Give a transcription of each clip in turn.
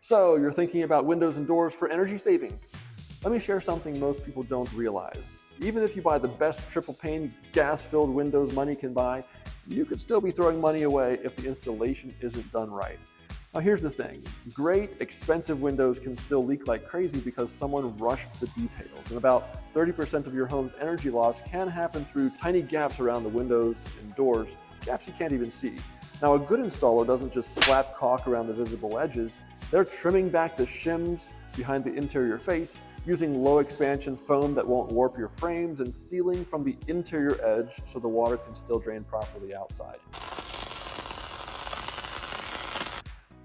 So you're thinking about windows and doors for energy savings. Let me share something most people don't realize. Even if you buy the best triple pane gas-filled windows money can buy, you could still be throwing money away if the installation isn't done right. Now here's the thing, great expensive windows can still leak like crazy because someone rushed the details, and about 30% of your home's energy loss can happen through tiny gaps around the windows and doors, gaps you can't even see. Now a good installer doesn't just slap caulk around the visible edges, they're trimming back the shims behind the interior face, using low expansion foam that won't warp your frames, and sealing from the interior edge so the water can still drain properly outside.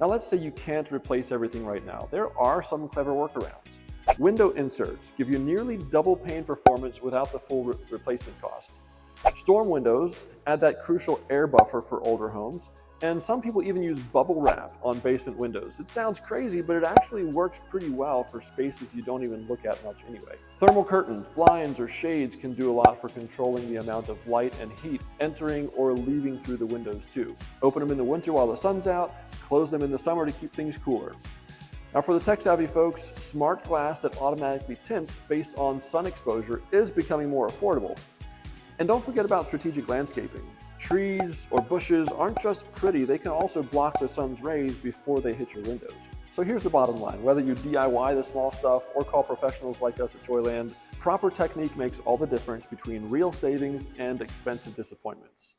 Now let's say you can't replace everything right now. There are some clever workarounds. Window inserts give you nearly double pane performance without the full replacement cost. Storm windows add that crucial air buffer for older homes, and some people even use bubble wrap on basement windows. It sounds crazy, but it actually works pretty well for spaces you don't even look at much anyway. Thermal curtains, blinds, or shades can do a lot for controlling the amount of light and heat entering or leaving through the windows too. Open them in the winter while the sun's out, close them in the summer to keep things cooler. Now for the tech-savvy folks, smart glass that automatically tints based on sun exposure is becoming more affordable. And don't forget about strategic landscaping. Trees or bushes aren't just pretty, they can also block the sun's rays before they hit your windows. So here's the bottom line, whether you DIY the small stuff or call professionals like us at Joyland, proper technique makes all the difference between real savings and expensive disappointments.